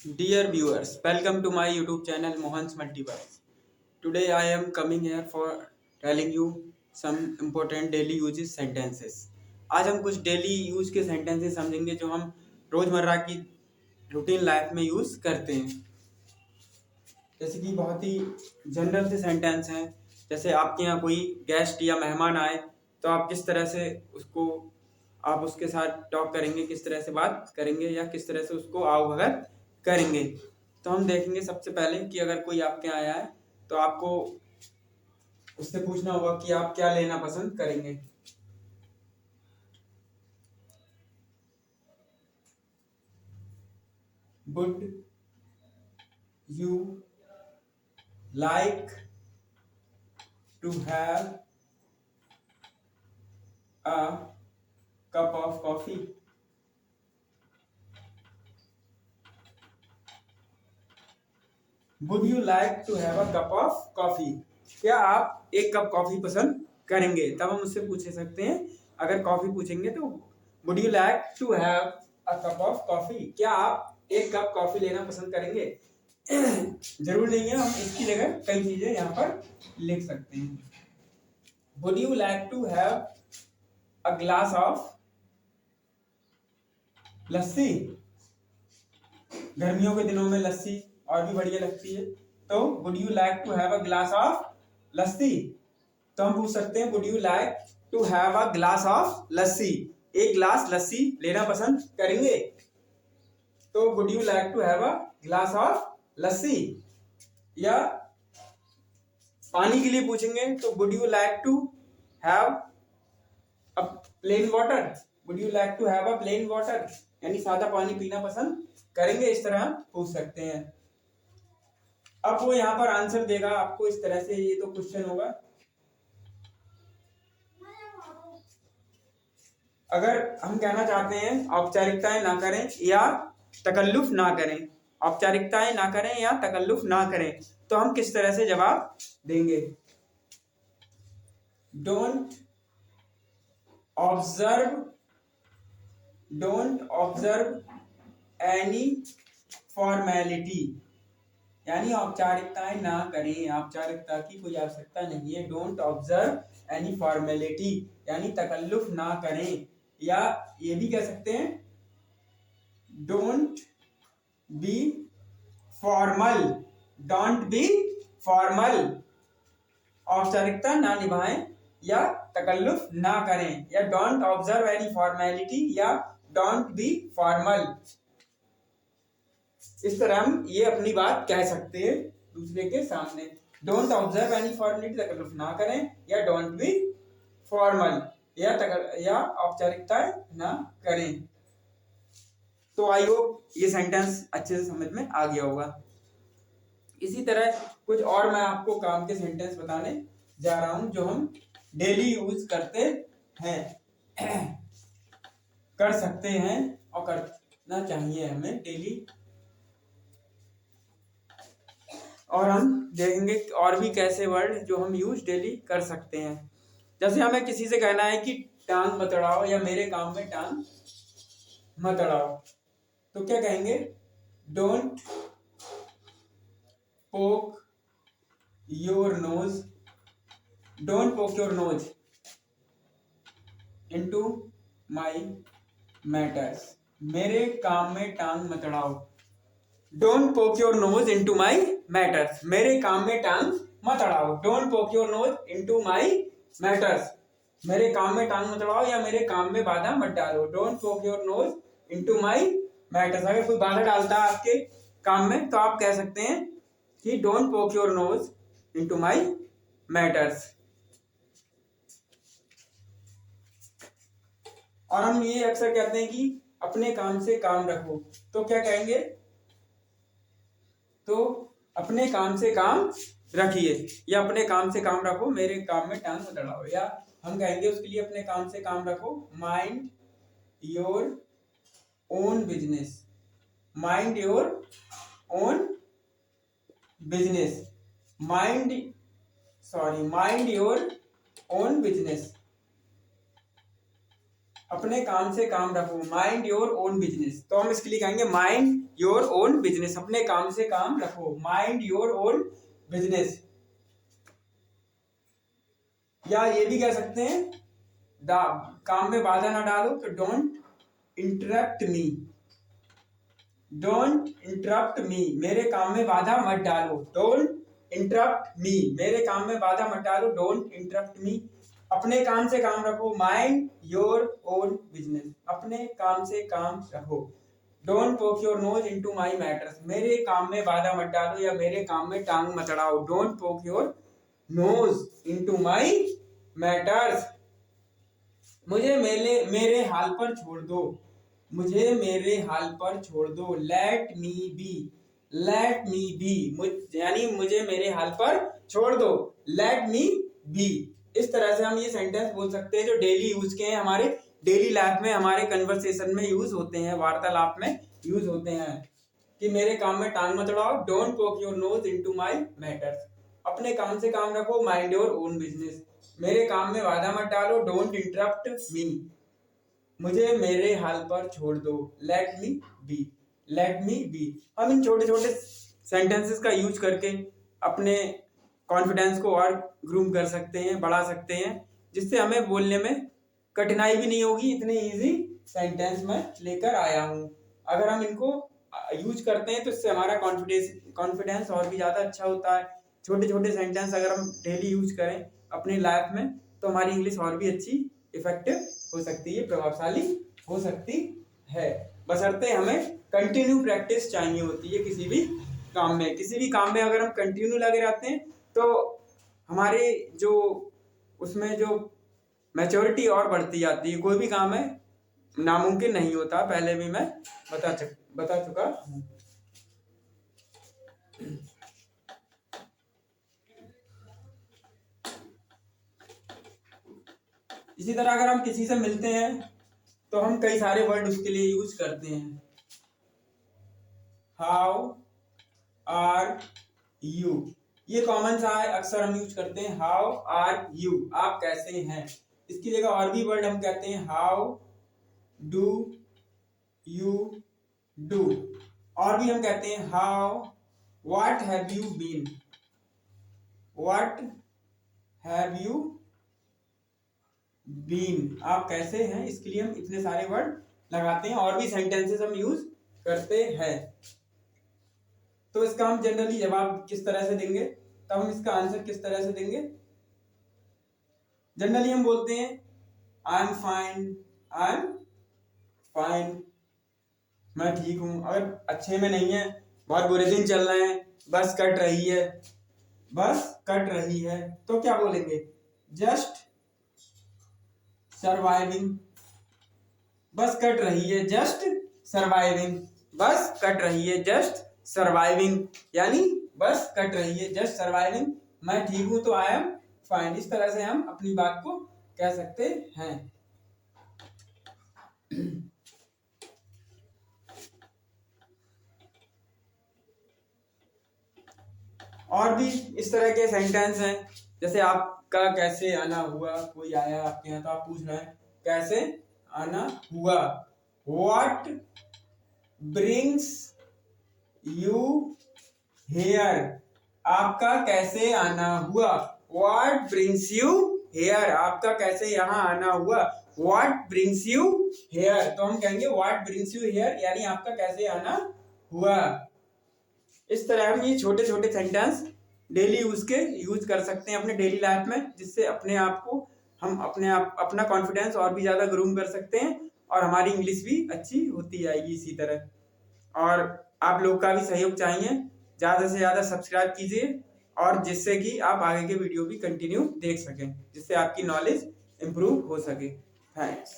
Dear viewers, welcome to my YouTube channel Mohan's Multiverse. Today I am coming here for telling you some important daily uses sentences. आज हम कुछ daily use के sentences समझेंगे जो हम रोजमर्रा की रूटीन लाइफ में यूज करते हैं। जैसे कि बहुत ही जनरल से सेंटेंस हैं। जैसे आपके यहाँ कोई गेस्ट या मेहमान आए तो आप किस तरह से आप उसके साथ टॉक करेंगे, किस तरह से बात करेंगे या किस तरह से उसको आवभगत करेंगे। तो हम देखेंगे सबसे पहले कि अगर कोई आपके यहाँ आया है तो आपको उससे पूछना होगा कि आप क्या लेना पसंद करेंगे। Would you like to have a cup of coffee? Would you like to have a cup of coffee? क्या आप एक कप कॉफी पसंद करेंगे? तब हम उससे पूछ सकते हैं, अगर कॉफी पूछेंगे तो would you like to have a cup of coffee? क्या आप एक कप कॉफी लेना पसंद करेंगे? जरूर नहीं है, हम इसकी जगह कई चीजें यहाँ पर लिख सकते हैं। Would you like to have a glass of lassi? गर्मियों के दिनों में लस्सी और भी बढ़िया लगती है। तो would you like to have a glass of lassi? तो हम पूछ सकते हैं would you like to have a glass of lassi? एक ग्लास लस्सी लेना पसंद करेंगे? तो would you like to have a glass of lassi? या पानी के लिए पूछेंगे तो would you like to have a plain water? Would you like to have a plain water? यानी सादा पानी पीना पसंद करेंगे। इस तरह पूछ सकते हैं। अब वो यहाँ पर आंसर देगा आपको इस तरह से। ये तो क्वेश्चन होगा। अगर हम कहना चाहते हैं औपचारिकताएं ना करें या तकल्लुफ ना करें, औपचारिकताएं ना करें या तकल्लुफ ना करें, तो हम किस तरह से जवाब देंगे? डोंट ऑब्जर्व एनी फॉर्मेलिटी, यानी औपचारिकताएं ना करें, औपचारिकता की कोई आवश्यकता नहीं है। डोंट ऑब्जर्व एनी फॉर्मेलिटी यानी तकल्लुफ ना करें। या ये भी कह सकते हैं don't be formal, don't be formal, औपचारिकता ना निभाएं या तकल्लुफ ना करें। या डोंट ऑब्जर्व एनी फॉर्मेलिटी या डोंट बी फॉर्मल। इस तरह हम ये अपनी बात कह सकते हैं दूसरे के सामने। डोंट ऑब्जर्व एनी फॉर्मेलिटी, तकल्लुफ ना करें, या डोंट बी फॉर्मल या औपचारिकताएं ना करें। तो आई होप ये सेंटेंस अच्छे से समझ में आ गया होगा। इसी तरह कुछ और मैं आपको काम के सेंटेंस बताने जा रहा हूं जो हम डेली यूज करते हैं, कर सकते हैं और करना चाहिए हमें डेली। और हम देखेंगे और भी कैसे वर्ड जो हम यूज डेली कर सकते हैं। जैसे हमें किसी से कहना है कि टांग मत अड़ाओ या मेरे काम में टांग मत अड़ाओ, तो क्या कहेंगे? Don't poke your nose, don't poke your nose into my matters, मेरे काम में टांग मत अड़ाओ। Don't poke your nose into my matters, मेरे काम में टांग मत अड़ाओ। Don't poke your nose into my matters, मेरे काम में टांग मत अड़ाओ या मेरे काम में बाधा मत डालो। Don't poke your nose into my matters. अगर कोई बाधा डालता है आपके काम में तो आप कह सकते हैं कि don't poke your nose into my matters. और हम ये अक्सर कहते हैं कि अपने काम से काम रखो, तो क्या कहेंगे? तो अपने काम से काम रखिए या अपने काम से काम रखो, मेरे काम में टांग मत अड़ाओ। या हम कहेंगे उसके लिए अपने काम से काम रखो, mind your own business, mind your own business, mind your own business. अपने काम से काम रखो, माइंड योर ओन बिजनेस। तो हम इसके लिए कहेंगे माइंड योर ओन बिजनेस, अपने काम से काम रखो, माइंड योर ओन बिजनेस। या ये भी कह सकते हैं काम में बाधा ना डालो, तो don't interrupt me, don't interrupt मी, मेरे काम में बाधा मत डालो, डोंट इंटरप्ट मी, मेरे काम में बाधा मत डालो, डोंट इंटरप्ट मी। अपने काम से काम रखो, माइंड योर ओन बिजनेस, अपने काम से काम रखो। Don't poke your nose into my matters, मेरे काम में बाधा मत डालो या मेरे काम में टांग मत अड़ाओ, don't poke your nose into my matters. मुझे मेरे हाल पर छोड़ दो, मुझे मेरे हाल पर छोड़ दो, let me be, let me be, यानी मुझे मेरे हाल पर छोड़ दो, लेट मी बी। इस तरह से हम ये सेंटेंस बोल सकते हैं जो डेली यूज के हैं, हमारे डेली लाइफ में, हमारे कन्वर्सेशन में यूज होते हैं, वार्तालाप में यूज होते हैं कि मेरे काम में टांग मत अड़ाओ, don't poke your nose into my matters, अपने काम से काम रखो, माइंड योर ओन बिजनेस, मेरे काम में बाधा मत डालो, डोंट इंटरप्ट मी, मुझे मेरे हाल पर छोड़ दो, let me be, let me be. हम इन छोटे छोटे सेंटेंसेस का यूज करके अपने कॉन्फिडेंस को और ग्रूम कर सकते हैं, बढ़ा सकते हैं, जिससे हमें बोलने में कठिनाई भी नहीं होगी। इतने इजी सेंटेंस में लेकर आया हूँ, अगर हम इनको यूज करते हैं तो इससे हमारा कॉन्फिडेंस और भी ज़्यादा अच्छा होता है। छोटे छोटे सेंटेंस अगर हम डेली यूज करें अपनी लाइफ में तो हमारी इंग्लिश और भी अच्छी इफेक्टिव हो सकती है, प्रभावशाली हो सकती है, बशर्ते हमें कंटिन्यू प्रैक्टिस चाहिए होती है किसी भी काम में। किसी भी काम में अगर हम कंटिन्यू लगे रहते हैं तो हमारे जो उसमें जो मैच्योरिटी और बढ़ती जाती है। कोई भी काम है नामुमकिन नहीं होता, पहले भी मैं बता चुका हूँ। इसी तरह अगर हम किसी से मिलते हैं तो हम कई सारे वर्ड उसके लिए यूज करते हैं। हाउ आर यू, ये कॉमन सा है, अक्सर हम यूज करते हैं। हाउ आर यू, आप कैसे हैं। इसकी जगह और भी वर्ड हम कहते हैं, हाउ डू यू डू, और भी हम कहते हैं how what have you been, what have you been, आप कैसे हैं। इसके लिए हम इतने सारे वर्ड लगाते हैं और भी सेंटेंसेस हम यूज करते हैं। तो इसका हम जनरली जवाब किस तरह से देंगे, तब हम इसका आंसर किस तरह से देंगे। जनरली हम बोलते हैं I am fine, I am fine, मैं ठीक हूं। अगर अच्छे में नहीं है, बहुत बुरे दिन चल रहे हैं, बस कट रही है, बस कट रही है, तो क्या बोलेंगे, जस्ट सर्वाइविंग, बस कट रही है, जस्ट सर्वाइविंग, बस कट रही है, जस्ट सर्वाइविंग, यानी बस कट रही है, जस्ट सर्वाइविंग, मैं ठीक हूं तो आई एम फाइन। इस तरह से हम अपनी बात को कह सकते हैं। और भी इस तरह के सेंटेंस हैं, जैसे आपका कैसे आना हुआ, कोई आया आपके यहाँ तो आप पूछ रहे हैं कैसे आना हुआ, व्हाट ब्रिंग्स यू हेयर, आपका कैसे आना हुआ, व्हाट ब्रिंग्स यू हेयर, आपका कैसे यहाँ आना हुआ, व्हाट ब्रिंग्स यू हेयर। तो हम कहेंगे व्हाट ब्रिंग्स यू हेयर, यानी आपका कैसे आना हुआ। इस तरह हम ये छोटे छोटे सेंटेंस डेली यूज कर सकते हैं अपने डेली लाइफ में, जिससे अपने आप को हम अपना कॉन्फिडेंस और भी ज़्यादा ग्रूम कर सकते हैं और हमारी इंग्लिश भी अच्छी होती जाएगी इसी तरह। और आप लोग का भी सहयोग चाहिए, ज़्यादा से ज़्यादा सब्सक्राइब कीजिए, और जिससे कि आप आगे के वीडियो भी कंटिन्यू देख सकें, जिससे आपकी नॉलेज इम्प्रूव हो सके। थैंक्स।